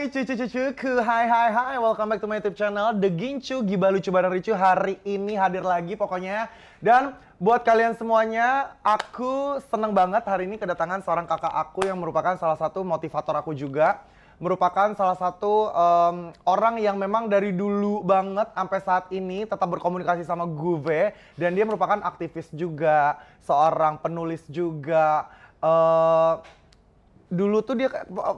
Hai cucu-cucuku, hai, welcome back to my YouTube channel The Gincu, Gibah Lucu Bareng Ricu. Hari ini hadir lagi pokoknya. Dan buat kalian semuanya, aku seneng banget hari ini kedatangan seorang kakak aku yang merupakan salah satu motivator aku juga. Merupakan salah satu orang yang memang dari dulu banget sampai saat ini tetap berkomunikasi sama gue. Dan dia merupakan aktivis juga, seorang penulis juga. Dulu tuh dia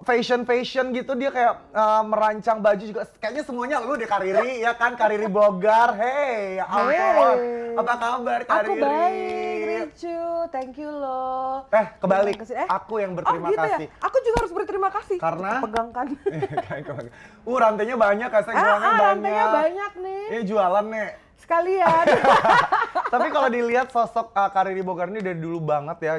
fashion gitu, dia kayak merancang baju juga. Kayaknya semuanya lu deh, Kariri, ya kan? Kariri Bogar, hey, ya ampun. Apa kabar, Kariri? Aku baik, Ricu, thank you loh. Kebalik, aku yang berterima gitu kasih. Ya? Aku juga harus berterima kasih. Karena? Pegangkan. Rantainya banyak, kan? Saya jualannya banyak. Rantainya banyak nih. Ini jualan, nih. Sekalian. Tapi kalau dilihat sosok Kariri Bogar ini dari dulu banget ya,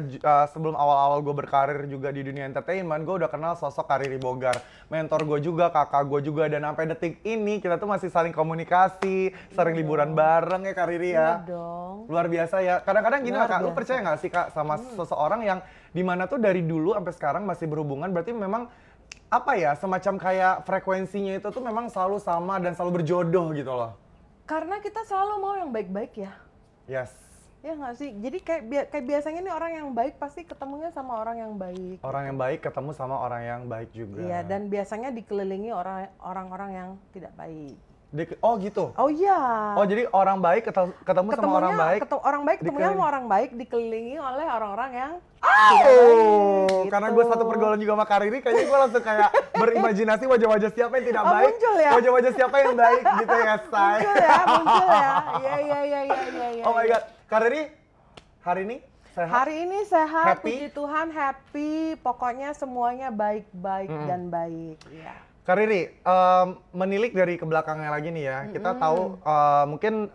sebelum awal-awal gue berkarir juga di dunia entertainment, gue udah kenal sosok Kariri Bogar. Mentor gue juga, kakak gue juga, dan sampai detik ini kita tuh masih saling komunikasi, sering liburan bareng ya Kariri ya. Iya dong. Luar biasa ya. Kadang-kadang gini lah Kak, lu percaya nggak sih Kak sama seseorang yang dimana tuh dari dulu sampai sekarang masih berhubungan, berarti memang apa ya, semacam kayak frekuensinya itu tuh memang selalu sama dan selalu berjodoh gitu loh. Karena kita selalu mau yang baik-baik ya. Yes. Ya nggak sih? Jadi kayak biasanya nih orang yang baik pasti ketemunya sama orang yang baik. Orang yang baik ketemu sama orang yang baik juga. Iya, dan biasanya dikelilingi orang-orang yang tidak baik. Oh gitu? Oh iya. Oh jadi orang baik ketemu sama orang baik? Orang baik ketemunya sama orang baik dikelilingi oleh orang-orang yang gitu. Karena gue Gitu. satu pergaulan juga sama Kariri, kayaknya gue langsung kayak berimajinasi wajah-wajah siapa yang tidak baik, muncul ya? wajah-wajah siapa yang baik gitu ya, say. Muncul ya. Iya. Oh my god, Kariri, hari ini sehat? Hari ini sehat, Happy? puji Tuhan, happy. Pokoknya semuanya baik-baik dan baik. Iya. Kariri, menilik dari ke belakangnya lagi nih ya, kita tahu mungkin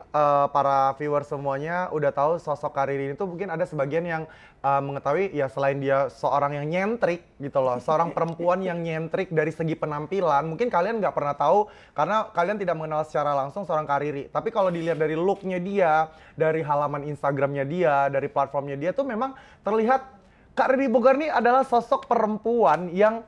para viewer semuanya udah tahu sosok Kariri ini tuh mungkin ada sebagian yang mengetahui ya, selain dia seorang yang nyentrik gitu loh, seorang perempuan yang nyentrik dari segi penampilan, mungkin kalian nggak pernah tahu karena kalian tidak mengenal secara langsung seorang Kariri. Tapi kalau dilihat dari looknya dia, dari halaman Instagramnya dia, dari platformnya dia tuh memang terlihat Kariri Bogar ini adalah sosok perempuan yang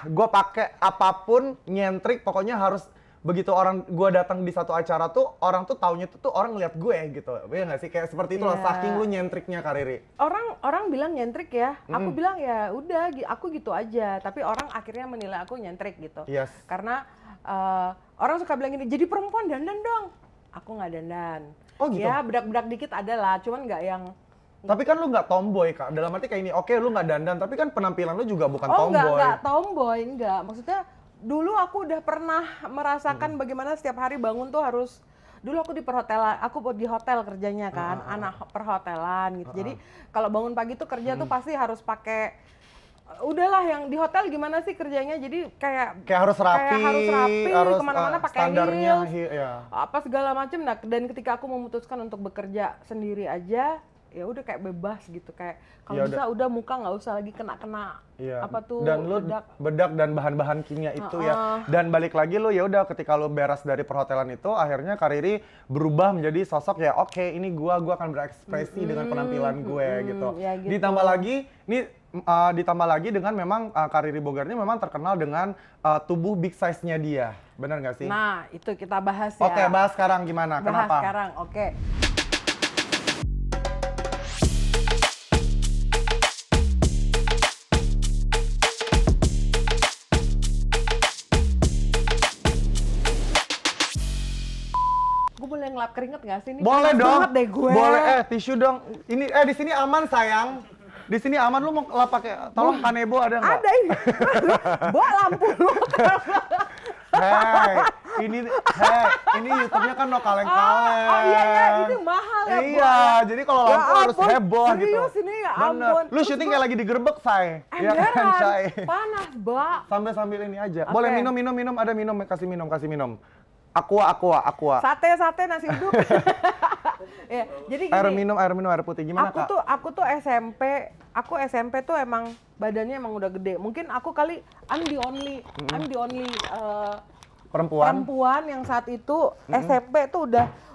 gue pakai apapun nyentrik, pokoknya harus begitu orang gue datang di satu acara tuh orang tuh taunya tuh orang ngeliat gue gitu, ya nggak sih, kayak seperti itu lah, saking lu nyentriknya Kariri. Orang bilang nyentrik ya, aku bilang ya udah, aku gitu aja. Tapi orang akhirnya menilai aku nyentrik gitu. Yes. Karena orang suka bilang gini, jadi perempuan dandan dong. Aku nggak dandan. Oh gitu? Ya bedak-bedak dikit ada lah, cuman nggak yang. Tapi kan lu nggak tomboy Kak, dalam arti kayak ini, oke lu nggak dandan, tapi kan penampilan lu juga bukan tomboy. Enggak tomboy, enggak. Maksudnya dulu aku udah pernah merasakan bagaimana setiap hari bangun tuh harus, dulu aku di perhotelan, aku di hotel kerjanya kan, anak perhotelan gitu. Jadi kalau bangun pagi tuh kerja tuh pasti harus pakai, udahlah yang di hotel gimana sih kerjanya, jadi kayak harus rapi, harus kemana-mana pakai standarnya, heels, ya. apa segala macam. Nah, dan ketika aku memutuskan untuk bekerja sendiri aja, ya udah kayak bebas gitu, kayak kalau bisa udah muka nggak usah lagi kena apa tuh, dan lu bedak dan bahan-bahan kimia itu ya. Dan balik lagi lu ya udah, ketika lu beres dari perhotelan itu, akhirnya Kariri berubah menjadi sosok ya, oke, ini gua akan berekspresi dengan penampilan gue gitu. Ya gitu. Ditambah lagi dengan memang Kariri Bogar ini memang terkenal dengan tubuh big size-nya dia. Benar nggak sih? Nah, itu kita bahas ya. Oke, bahas sekarang gimana? Bahas Kenapa? sekarang, oke. Boleh ngelap keringet nggak sih? Ini boleh dong. banget deh gue. Boleh, tisu dong. Ini di sini aman sayang. Di sini aman, lu mau lap pakai, tolong kanebo ada nggak? Ada ini. Bawa lampu lu. ini YouTube-nya kan no kaleng-kaleng. Oh iya, ini mahal ya. Iya, jadi kalau lampu harus heboh gitu. Serius ini ya ampun. Lu syuting kayak lagi digerebek, say. Ya kan, say. Panas, Mbak. Sambil ini aja. Boleh minum, ada minum, kasih minum. Aqua. Sate nasi uduk. Ya, jadi gini. Air putih gimana, Kak? Aku tuh SMP tuh emang badannya emang udah gede. Mungkin aku kali I'm the only perempuan yang saat itu SMP tuh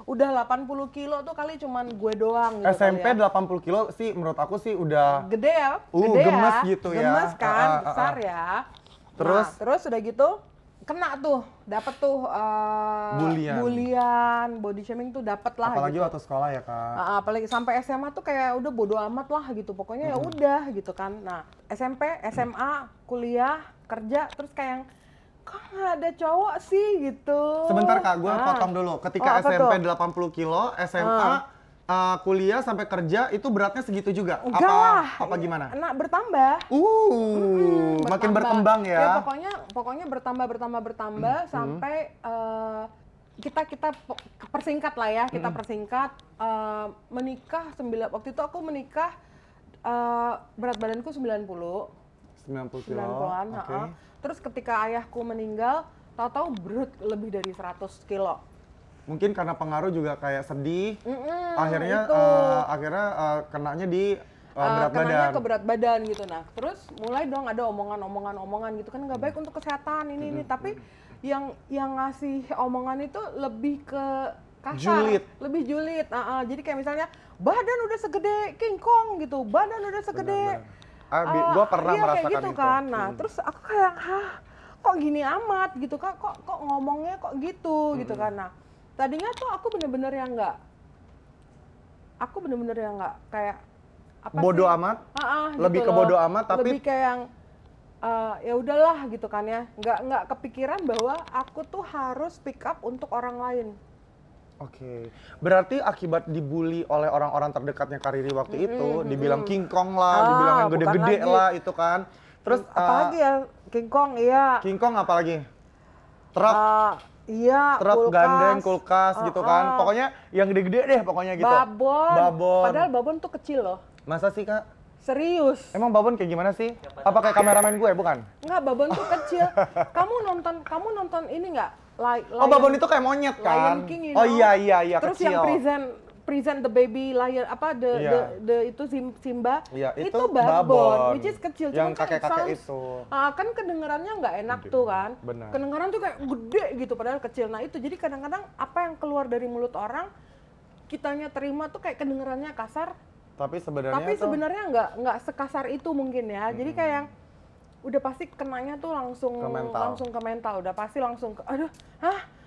udah 80 kilo tuh kali cuman gue doang gitu. SMP kali ya. 80 kilo sih menurut aku sih udah gede ya. Gede gemes ya. Gitu ya. Gemes kan, besar ya. Terus? Nah, terus udah gitu kena tuh, dapet tuh bulian, body shaming tuh dapet lah. Apalagi gitu. waktu sekolah ya Kak. Apalagi sampai SMA tuh kayak udah bodo amat lah gitu, pokoknya ya udah gitu kan. Nah SMP, SMA, kuliah, kerja, terus kayak kok nggak ada cowok sih gitu. Sebentar Kak, gue potong dulu. Ketika apa SMP tuh? 80 kilo, SMA kuliah sampai kerja itu beratnya segitu juga? Enggak lah. Apa gimana? Nah, bertambah. Makin berkembang ya. Ya pokoknya bertambah sampai kita persingkat lah ya, kita persingkat menikah waktu itu aku menikah berat badanku 90 kilo. 90-an, Okay. Terus ketika ayahku meninggal, tahu-tahu berat lebih dari 100 kilo. Mungkin karena pengaruh juga kayak sedih, akhirnya kenanya di berat badan. Kenanya ke berat badan gitu. Nah, terus mulai dong ada omongan gitu kan nggak baik untuk kesehatan ini. Tapi yang ngasih omongan itu lebih ke kasar, lebih julid. Jadi kayak misalnya badan udah segede King Kong gitu, badan udah segede. Gue pernah iya, merasakan kayak gitu itu. kan. Nah, terus aku kayak kok gini amat gitu kan, kok ngomongnya kok gitu gitu kan. Nah, tadinya tuh aku bener-bener yang nggak kayak apa bodo sih? amat, gitu lebih ke loh. bodo amat, tapi lebih kayak yang ya udahlah gitu kan ya, nggak kepikiran bahwa aku tuh harus speak up untuk orang lain. Oke, berarti akibat dibully oleh orang-orang terdekatnya Kak Riri waktu itu, dibilang King Kong lah, dibilang yang gede-gede lah itu kan. Terus apalagi ya King Kong, iya. King Kong apalagi? Truk, iya, truk kulkas, gandeng, kulkas gitu kan. Pokoknya yang gede-gede deh pokoknya gitu. Babon. Padahal babon tuh kecil loh. Masa sih Kak? Serius. Emang babon kayak gimana sih? Apa kayak kameramen gue bukan? Enggak, babon tuh kecil. Kamu nonton ini nggak? Babon itu kayak monyet kan? Lion King, you Oh know? iya Terus kecil. yang present the baby lion the itu Simba, Iya, itu itu babon, which is kecil. Yang Cuman kan kakek-kakek sounds, itu. kan kedengarannya nggak enak tuh kan. Benar. Kedengaran tuh kayak gede gitu padahal kecil. Nah itu jadi kadang-kadang apa yang keluar dari mulut orang kitanya terima tuh kayak kedengarannya kasar. Tapi sebenarnya nggak sekasar itu mungkin ya. Jadi kayak yang udah pasti kenanya tuh langsung ke mental. Udah pasti langsung ke aduh,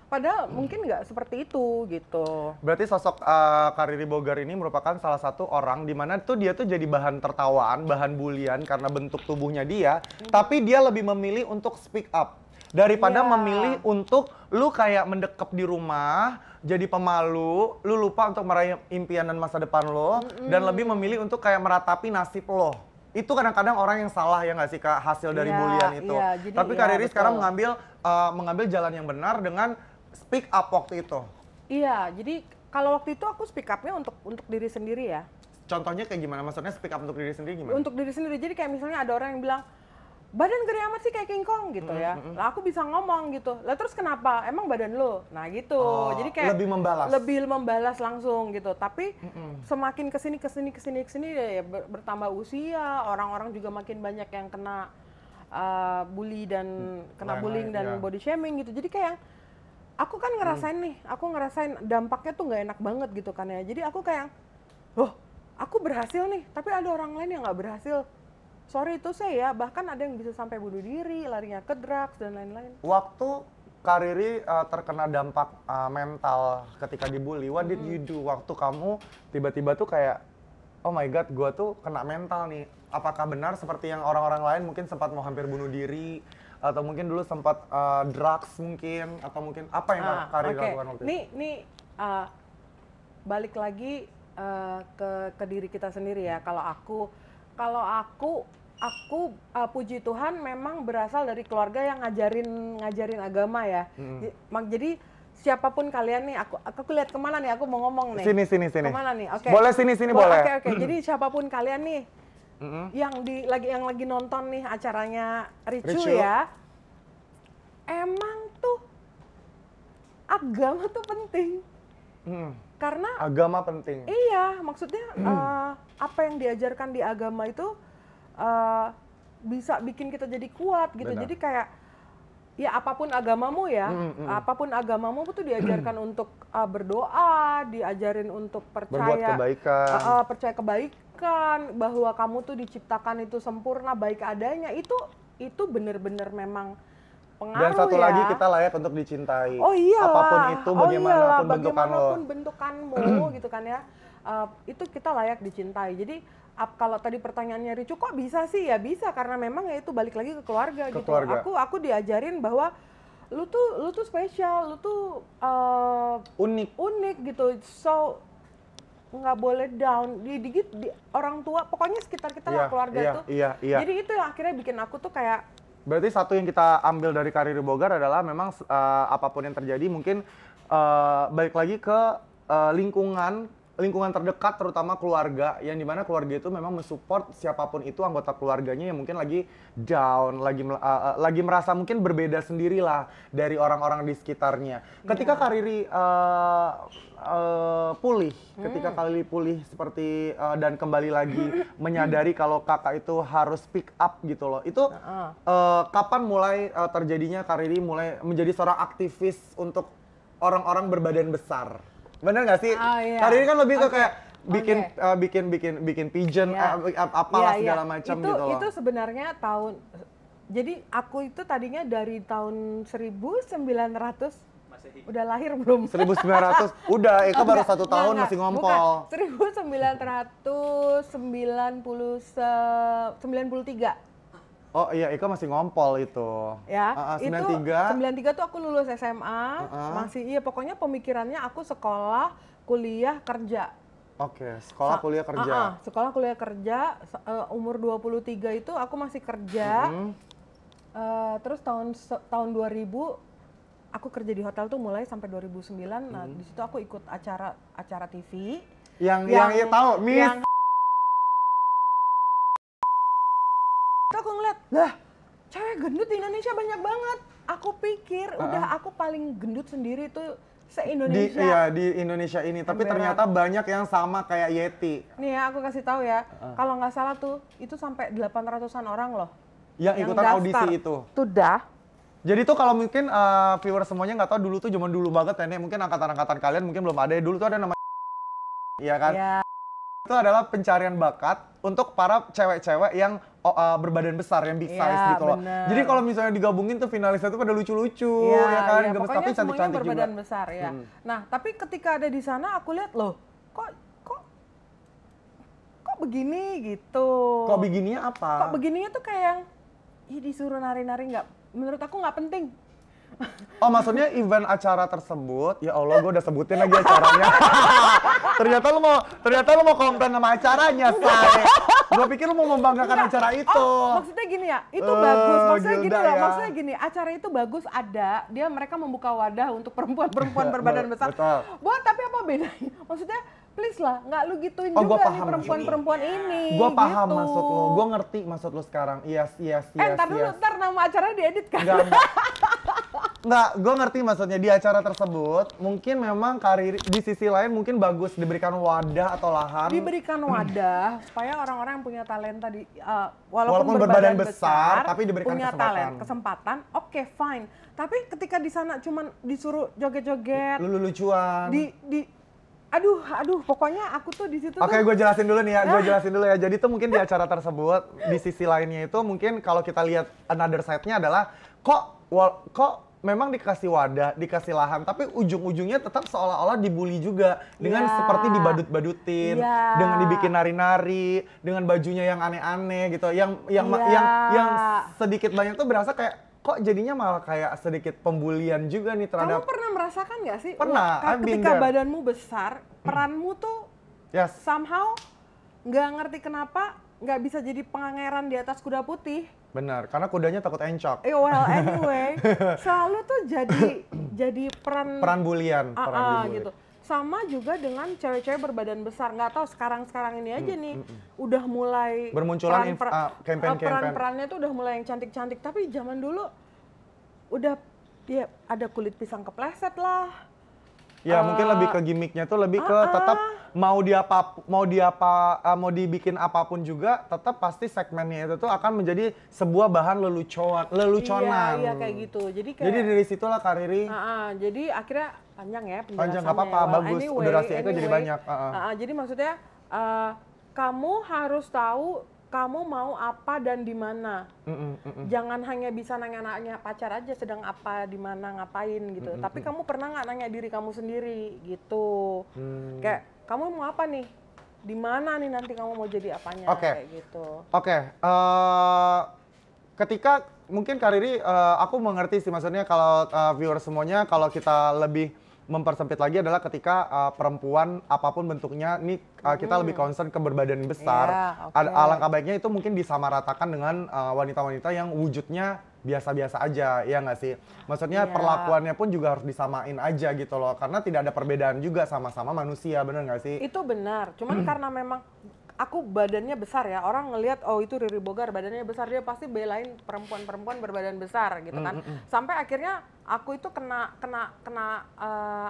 padahal mungkin nggak seperti itu gitu. Berarti sosok Kak Riri Bogar ini merupakan salah satu orang di mana tuh dia tuh jadi bahan tertawaan, bahan bulian karena bentuk tubuhnya dia, tapi dia lebih memilih untuk speak up daripada memilih untuk lu kayak mendekap di rumah, jadi pemalu, lu lupa untuk meraih impian dan masa depan lo, dan lebih memilih untuk kayak meratapi nasib lo. Itu kadang-kadang orang yang salah ya nggak sih Kak, hasil dari bulian itu. Tapi Kak Riri sekarang mengambil jalan yang benar dengan speak up waktu itu. Iya, jadi kalau waktu itu aku speak up-nya untuk diri sendiri ya. Contohnya kayak gimana? Maksudnya speak up untuk diri sendiri gimana? Untuk diri sendiri, jadi kayak misalnya ada orang yang bilang, badan gede amat sih kayak King Kong gitu ya. Lah aku bisa ngomong gitu, lah terus kenapa? Emang badan lo? Nah gitu, jadi kayak lebih membalas langsung gitu. Tapi semakin kesini ya bertambah usia, orang-orang juga makin banyak yang kena bully dan bullying dan body shaming gitu. Jadi kayak aku kan ngerasain dampaknya tuh nggak enak banget gitu kan ya. Jadi aku kayak, aku berhasil nih, tapi ada orang lain yang nggak berhasil. Sorry itu saya, bahkan ada yang bisa sampai bunuh diri, larinya ke drugs dan lain-lain. Waktu Kak Riri terkena dampak mental ketika dibully, what did you do? Waktu kamu tiba-tiba tuh kayak, oh my god, gua tuh kena mental nih. Apakah benar seperti yang orang-orang lain mungkin sempat mau hampir bunuh diri? Atau mungkin dulu sempat drugs mungkin, atau mungkin apa yang Kak Riri lakukan waktu itu? Nih balik lagi ke diri kita sendiri ya. Kalau aku puji Tuhan memang berasal dari keluarga yang ngajarin agama ya. Jadi siapapun kalian nih, aku lihat kemana nih, aku mau ngomong nih. Sini. Kemana nih? Oke. Boleh sini boleh. Oke. Jadi siapapun kalian nih, yang lagi nonton nih acaranya Ricu ya, emang tuh agama tuh penting. Karena agama penting. Iya, maksudnya apa yang diajarkan di agama itu bisa bikin kita jadi kuat gitu. Benar. Jadi kayak ya apapun agamamu ya, apapun agamamu tuh diajarkan untuk berdoa, diajarin untuk percaya berbuat kebaikan, percaya kebaikan, bahwa kamu tuh diciptakan itu sempurna baik adanya. Itu itu bener-bener memang pengaruh Dan satu ya. lagi kita layak untuk dicintai. Oh iyalah. Apapun itu, bagaimanapun bentukan lo. Bagaimanapun bentukanmu gitu kan ya. Itu kita layak dicintai. Jadi kalau tadi pertanyaannya Ricu kok bisa sih? Ya bisa karena memang ya itu balik lagi ke keluarga gitu. Keluarga. Aku diajarin bahwa lu tuh spesial, lu tuh unik gitu. So nggak boleh down. Di orang tua, pokoknya sekitar kita lah keluarga tuh. Iya. Jadi itu yang akhirnya bikin aku tuh kayak. Berarti satu yang kita ambil dari karir Bogar adalah memang apapun yang terjadi mungkin balik lagi ke lingkungan terdekat, terutama keluarga, yang dimana keluarga itu memang mensupport siapapun itu anggota keluarganya yang mungkin lagi down, lagi merasa mungkin berbeda sendirilah dari orang-orang di sekitarnya. Ketika Kariri pulih, ketika Kariri pulih seperti dan kembali lagi menyadari kalau kakak itu harus pick up gitu loh. Itu kapan mulai terjadinya Kariri mulai menjadi seorang aktivis untuk orang-orang berbadan besar? Bener nggak sih? Iya. Kariri kan lebih ke kayak bikin pigeon apalah segala macam gitu loh. Itu sebenarnya jadi aku itu tadinya dari tahun 1900 Masehi. Udah lahir belum? 1900 udah, Eka baru 1 tahun masih ngompol. Bukan. 1993. Oh iya, Eka masih ngompol itu. Ya, 93. 93 tuh aku lulus SMA, pokoknya pemikirannya aku sekolah, kuliah, kerja. Oke, sekolah, kuliah, kerja. Sekolah, kuliah, kerja, umur 23 itu aku masih kerja. Terus tahun 2000 aku kerja di hotel tuh mulai sampai 2009. Nah, di situ aku ikut acara TV. Yang tahu, Miss. Aku ngeliat, lah cewek gendut di Indonesia banyak banget. Aku pikir udah aku paling gendut sendiri tuh se-Indonesia. Di Indonesia ini. Tapi ternyata banyak yang sama kayak Yeti. Nih ya, aku kasih tahu ya. Kalau nggak salah tuh, itu sampai 800-an orang loh. Yang ikutan daftar. audisi itu. Sudah. Jadi tuh kalau mungkin viewer semuanya nggak tahu dulu tuh zaman dulu banget ya, mungkin angkatan-angkatan kalian mungkin belum ada. Dulu tuh ada nama iya kan? Ya. Itu adalah pencarian bakat untuk para cewek-cewek yang berbadan besar, yang big size gitu loh. Bener. Jadi kalau misalnya digabungin tuh finalisnya tuh pada lucu-lucu, ya kan? Ya, Gemes, pokoknya tapi semuanya cantik-cantik juga. berbadan besar ya. Nah, tapi ketika ada di sana aku lihat loh, kok begini gitu. Kok begininya apa? Kok begininya tuh kayak yang, disuruh nari-nari menurut aku nggak penting. Oh, maksudnya event acara tersebut, ya Allah, gue udah sebutin lagi acaranya. ternyata lu mau komplain sama acaranya, say. Gue pikir lu mau membanggakan acara itu. Maksudnya gini ya, itu bagus. Maksudnya gini loh, ya. maksudnya gini, acara itu bagus ada, mereka membuka wadah untuk perempuan-perempuan berbadan besar. Betul. Buat tapi apa bedanya? Maksudnya please lah, nggak lu gituin gua juga paham nih perempuan-perempuan ini. Gue paham gitu. maksud lo, gue ngerti maksud lo sekarang. Yes. Ntar dulu, ntar nama acaranya diedit kan? Enggak, gue ngerti maksudnya di acara tersebut mungkin memang karir di sisi lain mungkin bagus diberikan wadah atau lahan. Diberikan wadah supaya orang-orang yang punya talenta walaupun berbadan besar tapi diberikan punya kesempatan. Oke, fine. Tapi ketika di sana cuman disuruh joget-joget, lucu-lucuan. Aduh, pokoknya aku tuh di situ. Oke, gue jelasin dulu nih ya. Jadi tuh mungkin di acara tersebut di sisi lainnya itu mungkin kalau kita lihat another side-nya adalah kok memang dikasih wadah, dikasih lahan, tapi ujung-ujungnya tetap seolah-olah dibully juga dengan seperti dibadut-badutin, dengan dibikin nari-nari, dengan bajunya yang aneh-aneh gitu, yang sedikit banyak tuh berasa kayak kok jadinya malah kayak sedikit pembulian juga nih terhadap. Kamu pernah merasakan nggak sih? Pernah. Ketika badanmu besar, peranmu tuh somehow nggak ngerti kenapa nggak bisa jadi pangeran di atas kuda putih. Benar, karena kudanya takut encok. Well, anyway, selalu tuh jadi peran bulian, gitu. Sama juga dengan cewek-cewek berbadan besar. Nggak tahu sekarang ini aja nih, udah mulai bermunculan campaign. Peran-perannya tuh udah mulai yang cantik-cantik. Tapi zaman dulu udah ada kulit pisang kepleset lah. Ya mungkin lebih ke gimmicknya tuh lebih ke tetap mau dibikin apapun juga tetap pasti segmennya itu tuh akan menjadi sebuah bahan leluconan. Iya kayak gitu. Jadi dari situlah Kariri. Jadi akhirnya panjang ya penjelasannya. Panjang nggak apa-apa, bagus. Durasi itu jadi banyak. Jadi maksudnya kamu harus tahu kamu mau apa dan di mana. Jangan hanya bisa nanya-nanya pacar aja sedang apa, di mana, ngapain gitu. Tapi kamu pernah nggak nanya diri kamu sendiri gitu. Kayak kamu mau apa nih? Di mana nih nanti kamu mau jadi apanya kayak gitu. Ketika mungkin Kak Riri, aku mengerti sih maksudnya kalau viewer semuanya, kalau kita lebih mempersempit lagi adalah ketika perempuan apapun bentuknya, nih kita lebih concern ke berbadan besar. Alangkah baiknya itu mungkin disamaratakan dengan wanita-wanita yang wujudnya biasa-biasa aja, ya nggak sih? Maksudnya perlakuannya pun juga harus disamain aja gitu loh, karena tidak ada perbedaan juga, sama-sama manusia, bener nggak sih? Itu benar, cuman karena memang aku badannya besar ya, orang ngelihat oh itu Riri Bogar badannya besar, dia pasti belain perempuan-perempuan berbadan besar gitu kan. Sampai akhirnya aku itu kena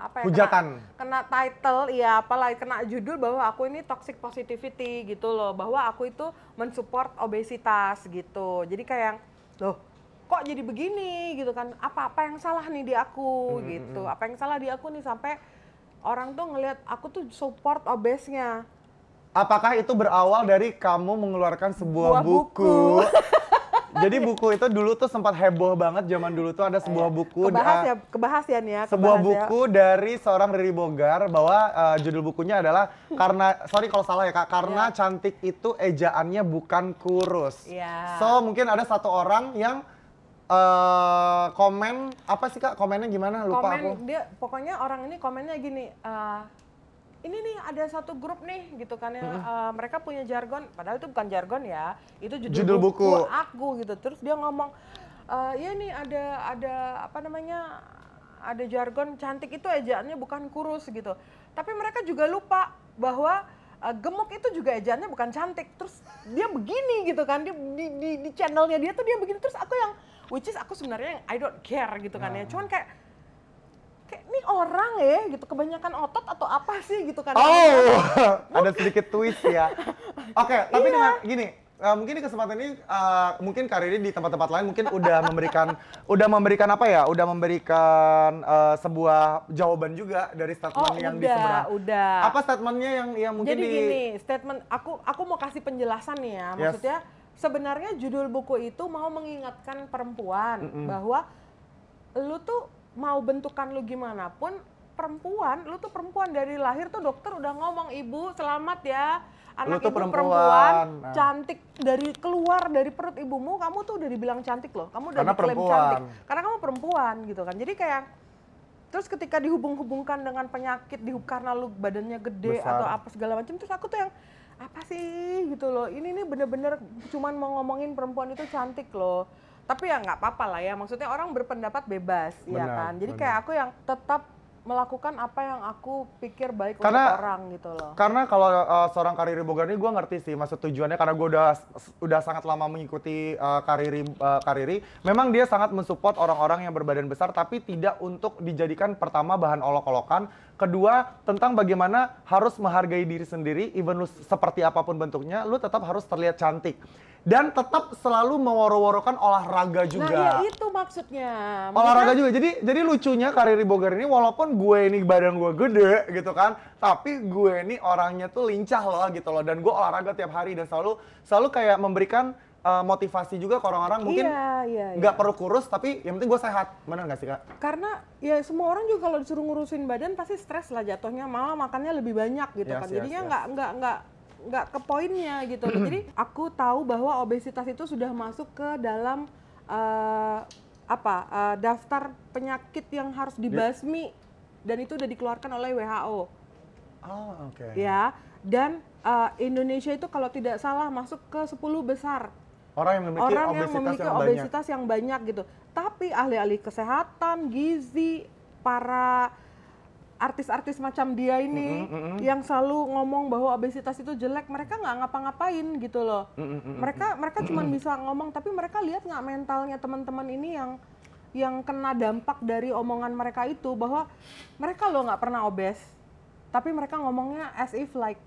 apa ya? Hujatan. Kena title ya, apalagi kena judul bahwa aku ini toxic positivity gitu loh, bahwa aku itu mensupport obesitas gitu. Jadi kayak loh, kok jadi begini gitu kan? Apa yang salah nih di aku gitu? Apa yang salah di aku nih sampai orang tuh ngelihat aku tuh support obesnya. Apakah itu berawal dari kamu mengeluarkan sebuah buku? Jadi buku itu dulu tuh sempat heboh banget, zaman dulu tuh ada sebuah buku. Kebahas ya nih ya. Sebuah buku dari seorang Riri Bogar, bahwa judul bukunya adalah sorry kalau salah ya Kak, karena cantik itu ejaannya bukan kurus. So mungkin ada satu orang yang komen, apa sih Kak, komennya gimana, lupa aku. Pokoknya orang ini komennya gini, ini nih ada satu grup nih gitu kan ya, mereka punya jargon, padahal itu bukan jargon ya, itu judul buku aku gitu. Terus dia ngomong, ya nih ada apa namanya, ada jargon cantik itu ejaannya bukan kurus gitu. Tapi mereka juga lupa bahwa gemuk itu juga ejaannya bukan cantik. Terus dia begini gitu kan, di channelnya dia tuh dia begini. Terus aku yang, which is aku sebenarnya I don't care gitu kan ya, cuman kayak ini orang ya gitu, kebanyakan otot atau apa sih gitu kan. Ada sedikit twist ya. Oke, tapi dengan gini, mungkin di kesempatan ini mungkin Kak Riri di tempat-tempat lain mungkin udah memberikan apa ya? Udah memberikan sebuah jawaban juga dari statement yang di seberang. Udah. Apa statementnya yang mungkin jadi gini, statement aku mau kasih penjelasan nih ya. Maksudnya sebenarnya judul buku itu mau mengingatkan perempuan bahwa lu tuh mau bentukan lu gimana pun, perempuan, lu tuh perempuan dari lahir tuh dokter udah ngomong, ibu selamat ya, anak ibu perempuan cantik, dari keluar dari perut ibumu kamu tuh udah dibilang cantik loh, kamu udah diklaim cantik karena kamu perempuan gitu kan. Jadi kayak terus ketika dihubung-hubungkan dengan penyakit karena lu badannya gede atau apa segala macam, terus aku tuh yang apa sih gitu loh, ini bener-bener cuman mau ngomongin perempuan itu cantik loh. Tapi ya nggak apa-apa lah ya, maksudnya orang berpendapat bebas, ya kan. Jadi kayak aku yang tetap melakukan apa yang aku pikir baik untuk orang gitu loh. Karena kalau seorang Kak Riri Bogar ini gue ngerti sih maksud tujuannya, karena gue udah sangat lama mengikuti Kak Riri. Memang dia sangat mensupport orang-orang yang berbadan besar, tapi tidak untuk dijadikan pertama bahan olok-olokan. Kedua, tentang bagaimana harus menghargai diri sendiri, even lu seperti apapun bentuknya, lu tetap harus terlihat cantik. Dan tetap selalu meworo-worokan olahraga juga. Nah ya itu maksudnya. Olahraga juga, jadi lucunya Kak Riri Bogar ini, walaupun gue ini badan gue gede gitu kan, tapi gue ini orangnya tuh lincah loh gitu loh. Dan gue olahraga tiap hari dan selalu kayak memberikan motivasi juga ke orang-orang, mungkin nggak perlu kurus tapi yang penting gue sehat. Benar nggak sih Kak? Karena ya semua orang juga kalau disuruh ngurusin badan pasti stres lah jatuhnya, malah makannya lebih banyak gitu kan. Jadinya nggak ke poinnya gitu loh. Jadi aku tahu bahwa obesitas itu sudah masuk ke dalam daftar penyakit yang harus dibasmi, dan itu udah dikeluarkan oleh WHO. Ya, dan Indonesia itu kalau tidak salah masuk ke 10 besar orang yang memiliki obesitas yang banyak gitu. Tapi ahli-ahli kesehatan, gizi, para artis-artis macam dia ini yang selalu ngomong bahwa obesitas itu jelek, mereka nggak ngapa-ngapain gitu loh. Mereka cuma bisa ngomong, tapi mereka lihat nggak mentalnya teman-teman ini yang kena dampak dari omongan mereka itu, bahwa mereka loh nggak pernah obes, tapi mereka ngomongnya as if like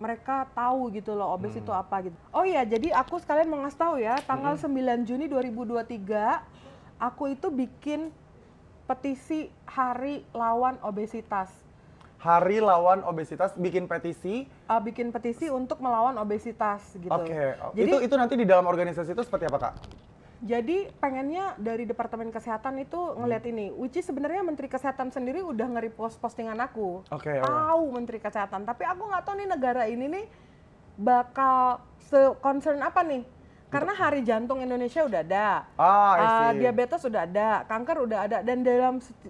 mereka tahu gitu loh obes itu apa gitu. Oh iya, jadi aku sekalian mau ngasih tahu ya, tanggal 9 Juni 2023 aku itu bikin petisi Hari Lawan Obesitas. Hari Lawan Obesitas, bikin petisi. Bikin petisi untuk melawan obesitas gitu. Oke. Jadi Itu nanti di dalam organisasi itu seperti apa, Kak? Jadi pengennya dari Departemen Kesehatan itu ngelihat ini, which is sebenarnya Menteri Kesehatan sendiri udah nge-repost postingan aku. Oke. Tahu Menteri Kesehatan, tapi aku nggak tahu nih negara ini nih bakal se-concern apa nih. Karena Hari Jantung Indonesia udah ada, I see. diabetes udah ada, kanker udah ada, dan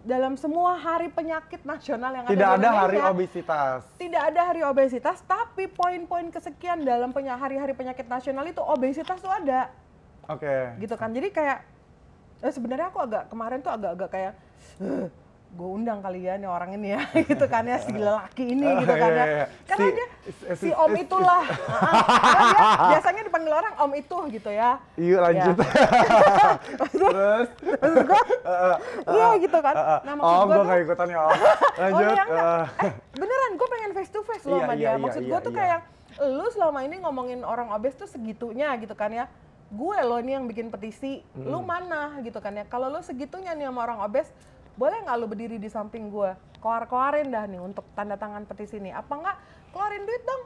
dalam semua hari penyakit nasional yang Tidak ada di ada Indonesia, hari obesitas. tidak ada hari obesitas, tapi poin-poin kesekian dalam hari-hari penyakit nasional itu obesitas tuh ada. Oke. Gitu kan, jadi kayak sebenarnya aku kemarin tuh agak-agak kayak gue undang kali ya nih orang ini ya gitu kan ya, si lelaki ini gitu kan ya, karena dia si om itulah. Karena dia biasanya dipanggil orang om itu gitu ya. Iya, lanjut. Terus Iya gitu kan, nah maksud gue gue tuh gak ikutan ya, Om. Lanjut. ya enggak. Beneran gue pengen face to face loh sama dia. Maksud gue tuh kayak lu selama ini ngomongin orang obes tuh segitunya gitu kan ya. Gue loh ini yang bikin petisi, lu mana gitu kan ya. Kalau lu segitunya nih sama orang obes, boleh nggak lu berdiri di samping gue, keluarin dah nih untuk tanda tangan petisi nih. Apa nggak keluarin duit dong?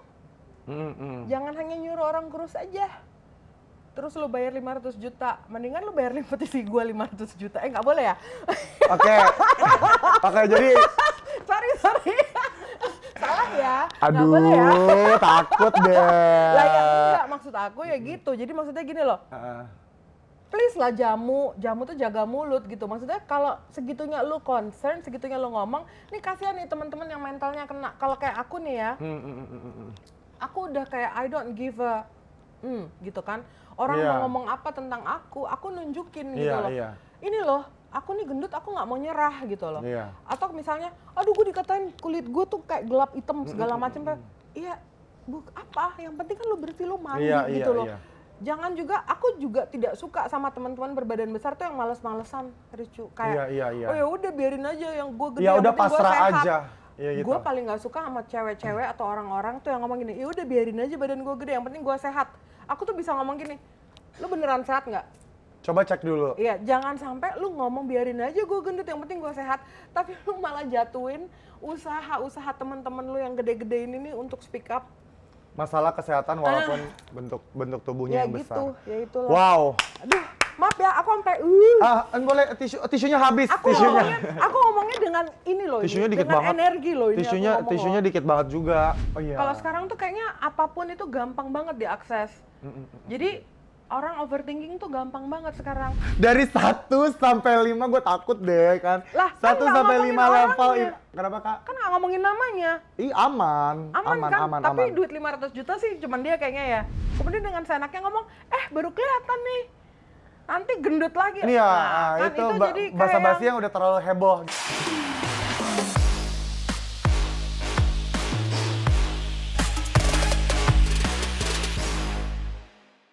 Jangan hanya nyuruh orang kurus aja. Terus lu bayar 500 juta, mendingan lu bayar petisi gue 500 juta. Nggak boleh ya? Oke, jadi sorry. Salah ya? Nggak aduh, boleh ya? takut deh. Lah ya enggak, maksud aku ya gitu. Jadi maksudnya gini loh. Please lah jamu tuh jaga mulut gitu. Maksudnya kalau segitunya lu concern, segitunya lu ngomong, nih kasihan nih teman-teman yang mentalnya kena. Kalau kayak aku nih ya, aku udah kayak I don't give a gitu kan. Orang mau ngomong apa tentang aku nunjukin gitu loh. Ini loh, aku nih gendut, aku nggak mau nyerah gitu loh. Atau misalnya, aduh gue dikatain kulit gue tuh kayak gelap hitam segala macam. Iya, apa? Yang penting kan lu bersih, lu mandi gitu loh. Jangan juga, aku juga tidak suka sama teman-teman berbadan besar tuh yang males-malesan, Ricu. Kayak, oh ya udah biarin aja yang gue gede, ya yang udah penting gue pasrah sehat. aja. Ya, gitu. Gue paling nggak suka sama cewek-cewek atau orang-orang tuh yang ngomong gini, ya udah biarin aja badan gue gede, yang penting gue sehat. Aku tuh bisa ngomong gini, lu beneran sehat nggak? Coba cek dulu. Iya, jangan sampai lu ngomong biarin aja gue gendut, yang penting gue sehat. Tapi lu malah jatuhin usaha teman-teman lu yang gede-gede ini nih untuk speak up. Masalah kesehatan walaupun bentuk tubuhnya yang besar. Ya itulah. Wow. Aduh, maaf ya, aku sampai boleh tisunya habis. Aku ngomongnya dengan ini loh, tisunya ini, dikit dengan banget. energi loh ini. Tisunya dikit banget juga. Oh iya. Kalau sekarang tuh kayaknya apapun itu gampang banget diakses. Jadi orang overthinking tuh gampang banget sekarang. Dari 1 sampai 5 gue takut deh kan. Lah, 1 sampai 5 level. Kenapa, Kak? Kan nggak ngomongin namanya. Aman. Kan? Tapi duit 500 juta sih cuman dia kayaknya ya. Kemudian dengan seenaknya ngomong, baru kelihatan nih. Nanti gendut lagi. Ini ya, kan itu jadi basa-basi yang udah terlalu heboh.